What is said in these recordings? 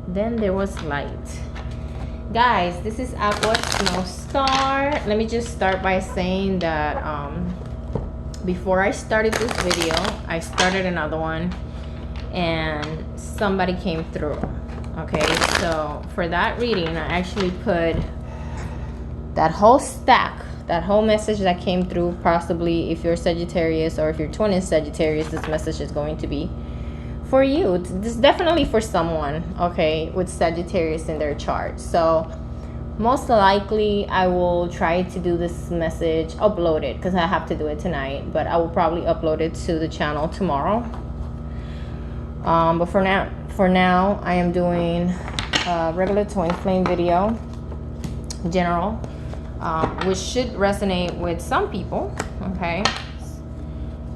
Then there was light. Guys, this is Aqua Snow Star. Let me just start by saying that before I started this video, I started another one and somebody came through. Okay, so for that reading, I actually put that whole stack, that whole message that came through. Possibly if you're Sagittarius or if your twin is Sagittarius, this message is going to be for you. This is definitely for someone, okay, with Sagittarius in their chart. So most likely I will try to do this message, upload it, because I have to do it tonight, but I will probably upload it to the channel tomorrow. But for now I am doing a regular twin flame video, general, which should resonate with some people. Okay,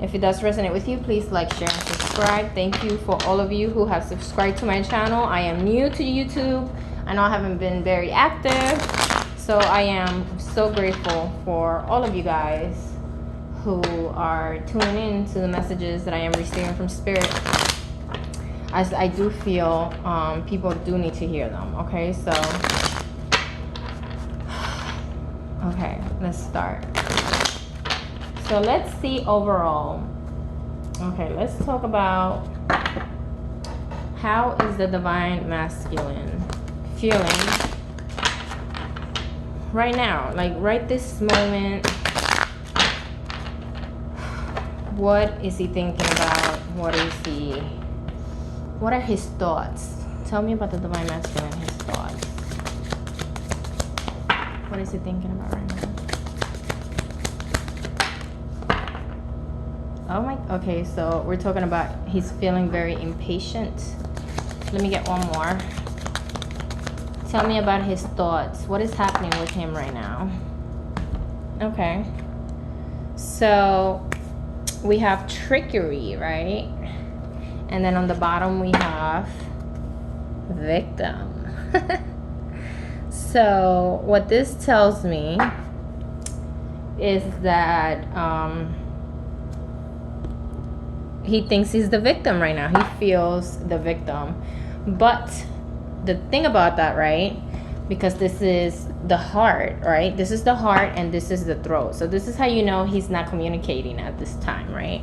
if it does resonate with you, please like, share, and subscribe. Thank you for all of you who have subscribed to my channel. I am new to YouTube. I know I haven't been very active, so I am so grateful for all of you guys who are tuning in to the messages that I am receiving from Spirit, as I do feel people do need to hear them. Okay, so okay, let's start. So let's see overall. Okay, let's talk about how is the divine masculine feeling right now, like right this moment. What is he thinking about? What are his thoughts? Tell me about the divine masculine, his thoughts. What is he thinking about right now? Oh my, okay, so we're talking about he's feeling very impatient. Let me get one more. Tell me about his thoughts. What is happening with him right now? Okay. So we have trickery, right? And then on the bottom we have victim. So what this tells me is that he thinks he's the victim right now. He feels the victim. But the thing about that, right? Because this is the heart, right? This is the heart and this is the throat. So this is how you know he's not communicating at this time, right?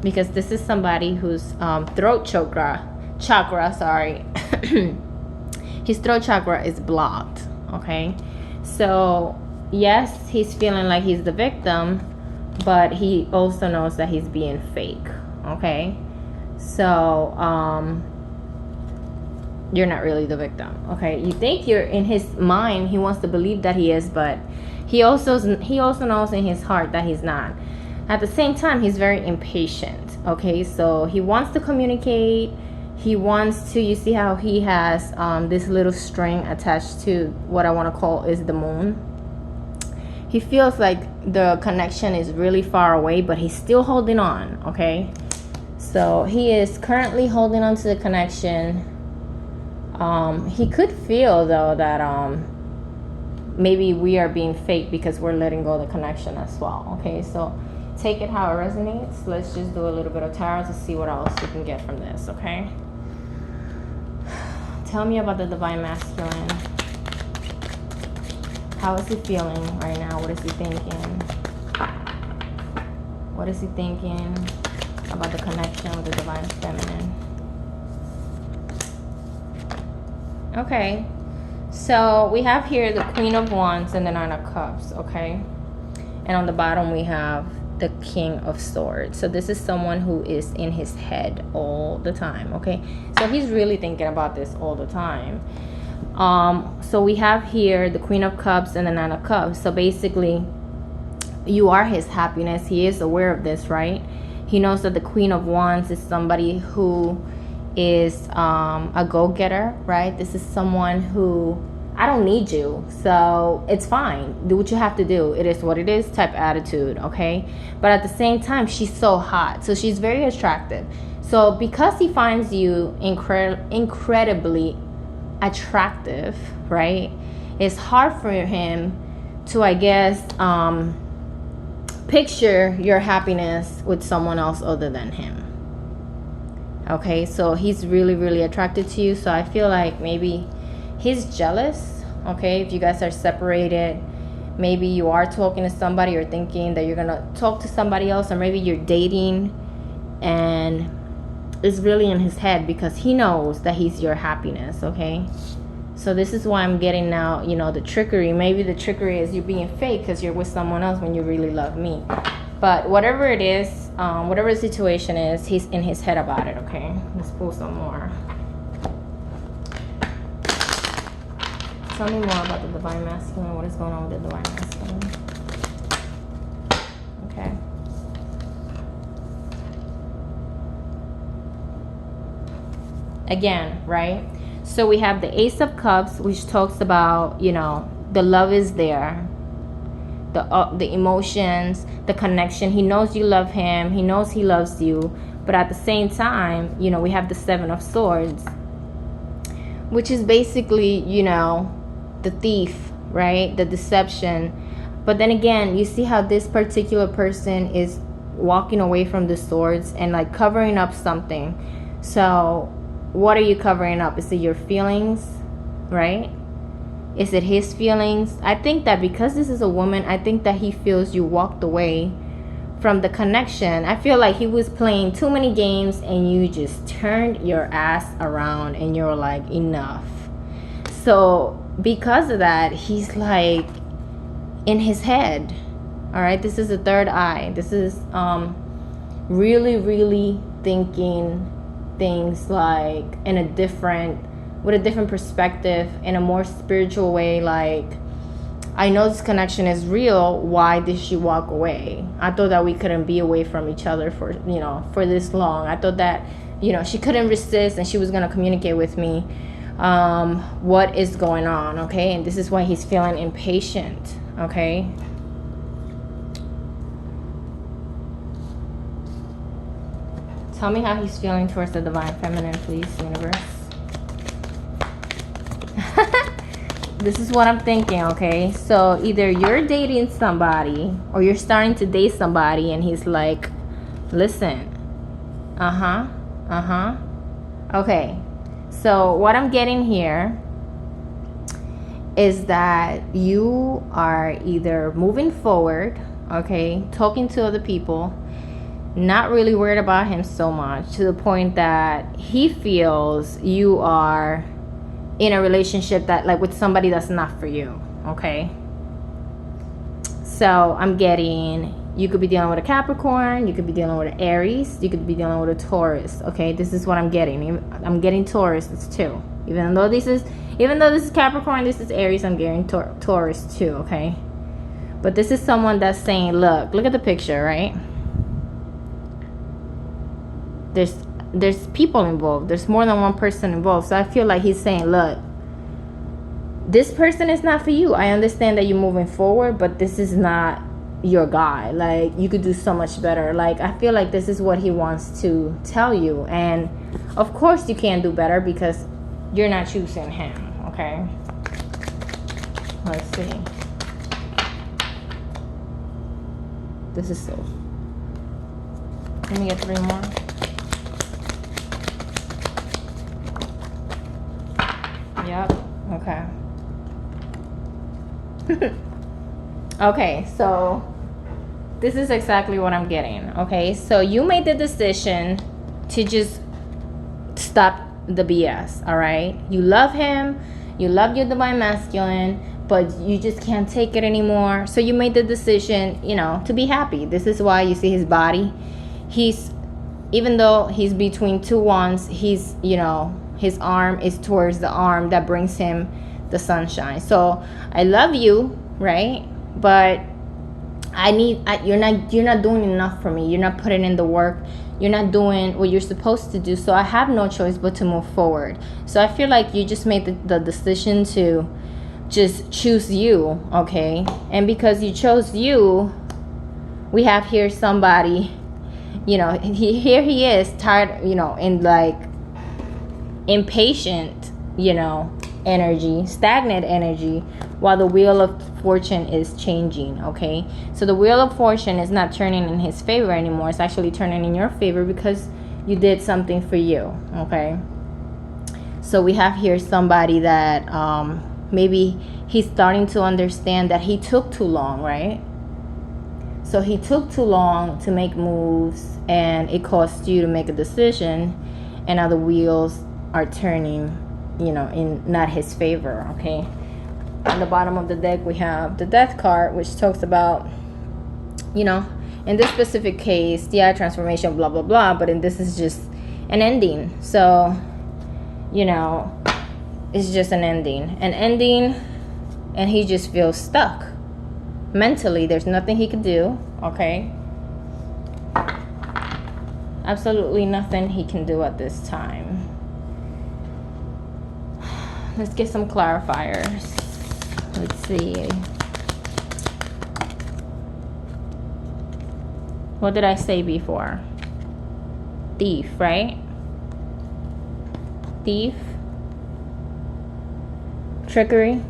Because this is somebody whose throat chakra, his throat chakra is blocked, okay? So yes, he's feeling like he's the victim, but he also knows that he's being fake, okay? So you're not really the victim, okay? You think you're, in his mind he wants to believe that he is, but he also knows in his heart that he's not. At the same time, he's very impatient, okay? So he wants to communicate. He wants to, you see how he has this little string attached to what I want to call is the moon. He feels like the connection is really far away, but he's still holding on, okay? So he is currently holding on to the connection. He could feel though that maybe we are being fake because we're letting go of the connection as well, okay? So take it how it resonates. Let's just do a little bit of tarot to see what else you can get from this, okay? Tell me about the divine masculine. How is he feeling right now? What is he thinking? What is he thinking about the connection with the divine feminine? Okay, so we have here the Queen of Wands and the Nine of Cups, okay? And on the bottom we have the King of Swords. So this is someone who is in his head all the time, okay? So he's really thinking about this all the time. So we have here the Queen of Cups and the Nine of Cups. So basically, you are his happiness. He is aware of this, right? He knows that the Queen of Wands is somebody who is a go-getter, right? This is someone who, I don't need you, so it's fine. Do what you have to do. It is what it is type attitude, okay? But at the same time, she's so hot. So she's very attractive. So because he finds you incredibly attractive, right? It's hard for him to, I guess, picture your happiness with someone else other than him. Okay, so he's really, really attracted to you. So I feel like maybe he's jealous. Okay, if you guys are separated, maybe you are talking to somebody or thinking that you're gonna talk to somebody else, or maybe you're dating, and it's really in his head because he knows that he's your happiness. Okay, so this is why I'm getting now, you know, the trickery. Maybe the trickery is you being fake because you're with someone else when you really love me. But whatever it is, whatever the situation is, he's in his head about it. Okay, let's pull some more. Tell me more about the divine masculine. What is going on with the divine masculine? Okay. Again, right? So we have the Ace of Cups, which talks about, you know, the love is there. The emotions, the connection. He knows you love him. He knows he loves you. But at the same time, you know, we have the Seven of Swords, which is basically, you know, the thief, right? The deception. But then again, you see how this particular person is walking away from the swords and like covering up something. So what are you covering up? Is it your feelings, right? Is it his feelings? I think that because this is a woman, I think that he feels you walked away from the connection. I feel like he was playing too many games and you just turned your ass around and you're like, enough. So because of that, he's like in his head. All right, this is the third eye. This is really, really thinking things like in a different, with a different perspective, in a more spiritual way. Like, I know this connection is real. Why did she walk away? I thought that we couldn't be away from each other for, you know, for this long. I thought that, you know, she couldn't resist and she was going to communicate with me. What is going on? Okay, and this is why he's feeling impatient. Okay, tell me how he's feeling towards the divine feminine, please, universe. This is what I'm thinking. Okay, so either you're dating somebody or you're starting to date somebody and he's like, listen, okay, so what I'm getting here is that you are either moving forward, okay, talking to other people, not really worried about him so much, to the point that he feels you are in a relationship that, like, with somebody that's not for you. Okay, so I'm getting, you could be dealing with a Capricorn, you could be dealing with an Aries, you could be dealing with a Taurus. Okay, this is what I'm getting. I'm getting Taurus. It's two. Even though this is Capricorn, this is Aries, I'm getting Taurus too. Okay, but this is someone that's saying, look at the picture, right? There's people involved. There's more than one person involved. So I feel like he's saying, look, this person is not for you. I understand that you're moving forward, but this is not your guy. Like, you could do so much better. Like, I feel like this is what he wants to tell you. And of course you can't do better because you're not choosing him. Okay, let's see. This is so, let me get 3 more. Yep. Okay. Okay, so this is exactly what I'm getting. Okay, so you made the decision to just stop the BS. All right, you love him, you love your divine masculine, but you just can't take it anymore. So you made the decision, you know, to be happy. This is why you see his body. He's, even though he's between two wands, he's, you know, his arm is towards the arm that brings him the sunshine. So I love you, right? But you're not doing enough for me. You're not putting in the work. You're not doing what you're supposed to do. So I have no choice but to move forward. So I feel like you just made the decision to just choose you, okay? And because you chose you, we have here somebody, you know, here he is tired, you know, and like impatient, you know, energy, stagnant energy, while the wheel of fortune is changing. Okay, so the wheel of fortune is not turning in his favor anymore. It's actually turning in your favor because you did something for you, okay? So we have here somebody that maybe he's starting to understand that he took too long, right? So he took too long to make moves, and it cost you to make a decision, and now the wheels are turning, you know, in not his favor, okay? On the bottom of the deck, we have the Death card, which talks about, you know, in this specific case, yeah, transformation, blah, blah, blah, but in this is just an ending. So, you know, it's just an ending. And he just feels stuck. Mentally, there's nothing he could do, okay? Absolutely nothing he can do at this time. Let's get some clarifiers. Let's see. What did I say before? Thief, right? Thief. Trickery.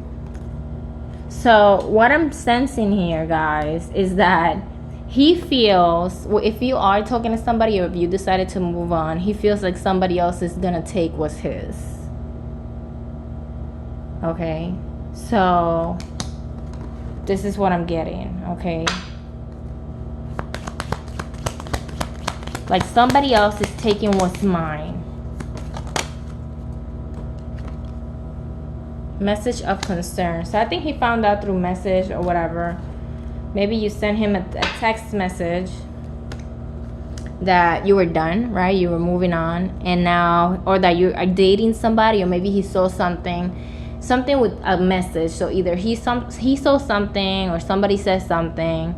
So what I'm sensing here, guys, is that he feels, if you are talking to somebody or if you decided to move on, he feels like somebody else is gonna take what's his. Okay, so this is what I'm getting, okay? Like somebody else is taking what's mine. Message of concern. So I think he found out through message or whatever. Maybe you sent him a text message that you were done, right? You were moving on, and now, or that you are dating somebody, or maybe he saw something with a message. So either he saw something, or somebody says something,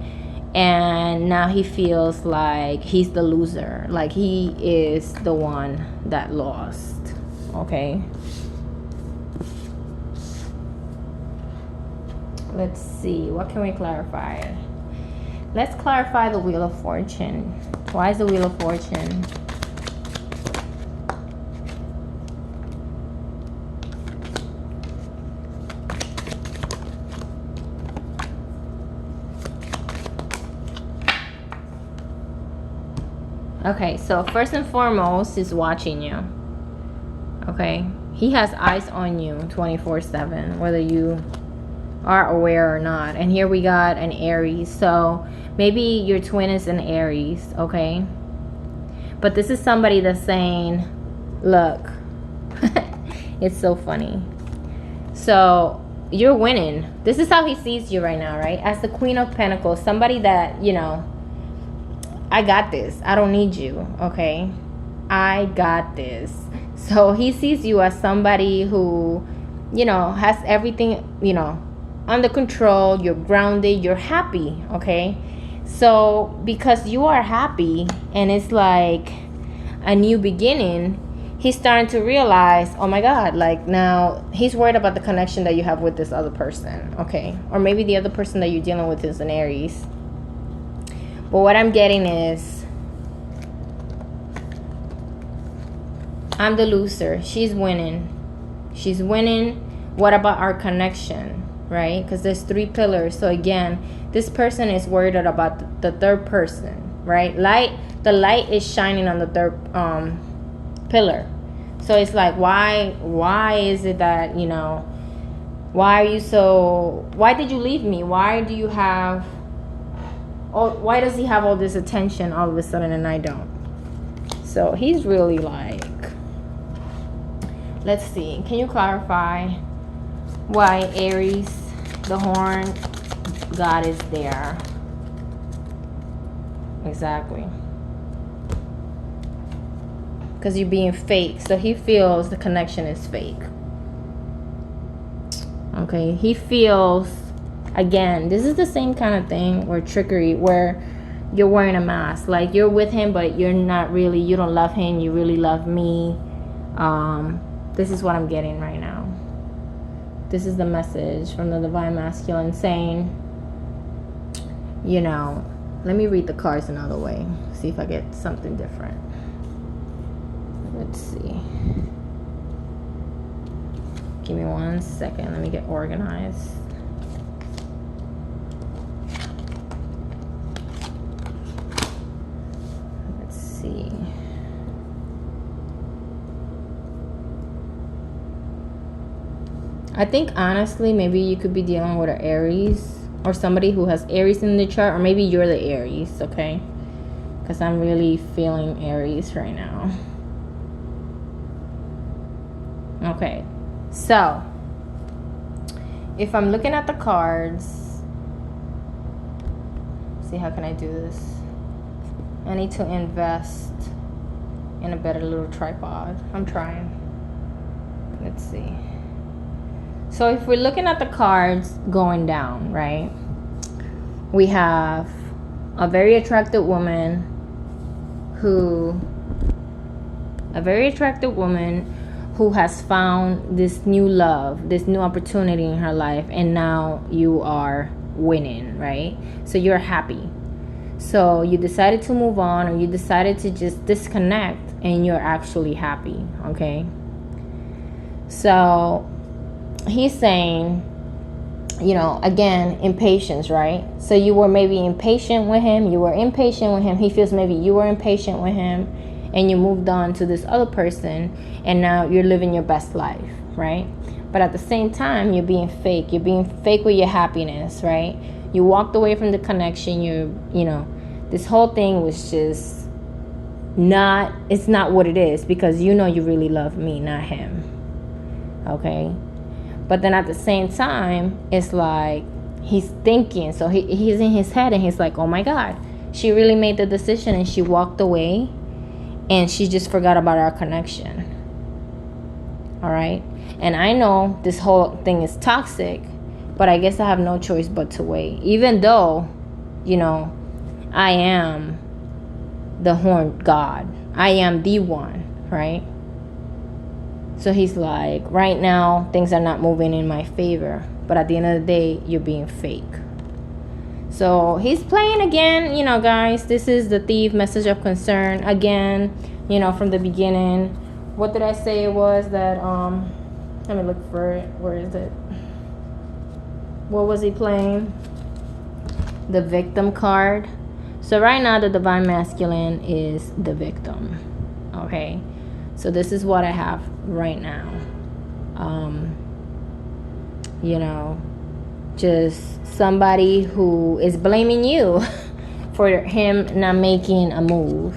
and now he feels like he's the loser, like he is the one that lost. Okay. Let's see, what can we clarify? Let's clarify the Wheel of Fortune. Why is the Wheel of Fortune? Okay, so first and foremost, he's watching you. Okay, he has eyes on you 24/7, whether you are aware or not. And here we got an Aries, so maybe your twin is an Aries, okay? But this is somebody that's saying, look, it's so funny. So you're winning. This is how he sees you right now, right? As the Queen of Pentacles, somebody that, you know, I got this. I don't need you, okay? I got this. So he sees you as somebody who, you know, has everything, you know, under control. You're grounded. You're happy, okay? So because you are happy and it's like a new beginning, he's starting to realize, oh my God, like now he's worried about the connection that you have with this other person, okay? Or maybe the other person that you're dealing with is an Aries. But what I'm getting is, I'm the loser. She's winning. She's winning. What about our connection, right? Because there's 3 pillars. So again, this person is worried about the third person, right? The light is shining on the third pillar. So it's like, why is it that, you know, why did you leave me? Why does he have all this attention all of a sudden and I don't? So he's really like, let's see, can you clarify why Aries, the horn god, is there? Exactly. Because you're being fake. So he feels the connection is fake. Okay, he feels, again, this is the same kind of thing, or trickery, where you're wearing a mask. Like you're with him, but you're not really, you don't love him, you really love me. This is what I'm getting right now. This is the message from the Divine Masculine saying, you know, let me read the cards another way. See if I get something different. Let's see. Give me 1 second. Let me get organized. Let's see. I think honestly, maybe you could be dealing with an Aries or somebody who has Aries in the chart, or maybe you're the Aries, okay? Because I'm really feeling Aries right now. Okay, so if I'm looking at the cards, see, how can I do this? I need to invest in a better little tripod. I'm trying. Let's see. So if we're looking at the cards going down, right? We have a very attractive woman who has found this new love, this new opportunity in her life, and now you are winning, right? So you're happy. So you decided to move on, or you decided to just disconnect, and you're actually happy, okay? So he's saying, you know, again, impatience, right? So you were maybe impatient with him. He feels maybe you were impatient with him, and you moved on to this other person, and now you're living your best life, right? But at the same time, you're being fake. You're being fake with your happiness, right? You walked away from the connection. You know, this whole thing was just it's not what it is, because you know you really love me, not him, okay? But then at the same time, it's like he's thinking, so he's in his head, and he's like, oh my God, she really made the decision, and she walked away, and she just forgot about our connection. All right? And I know this whole thing is toxic, but I guess I have no choice but to wait. Even though, you know, I am the horned god. I am the one, right? So he's like, right now, things are not moving in my favor. But at the end of the day, you're being fake. So he's playing again, you know, guys. This is the thief, message of concern. Again, you know, from the beginning. What did I say it was that, let me look for it. Where is it? What was he playing? The victim card. So right now, the divine masculine is the victim. Okay? So this is what I have right now. You know, just somebody who is blaming you for him not making a move.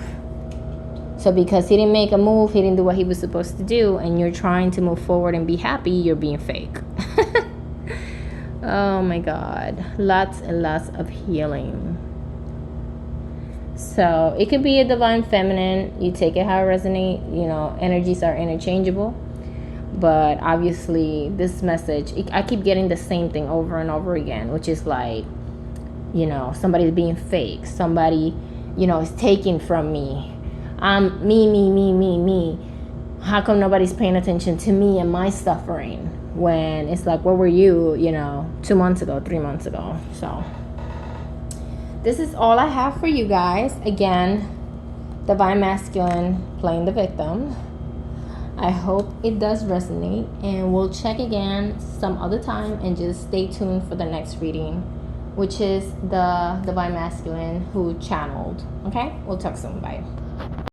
So because he didn't make a move, he didn't do what he was supposed to do, and you're trying to move forward and be happy, you're being fake. Oh my God. Lots and lots of healing. So it could be a divine feminine. You take it how it resonates. You know, energies are interchangeable. But obviously, this message, I keep getting the same thing over and over again, which is like, you know, somebody's being fake. Somebody, you know, is taking from me. I'm me. How come nobody's paying attention to me and my suffering? When it's like, where were you, you know, 2 months ago, 3 months ago? So this is all I have for you guys. Again, divine masculine playing the victim. I hope it does resonate, and we'll check again some other time, and just stay tuned for the next reading, which is the divine masculine who channeled. Okay, we'll talk soon. Bye.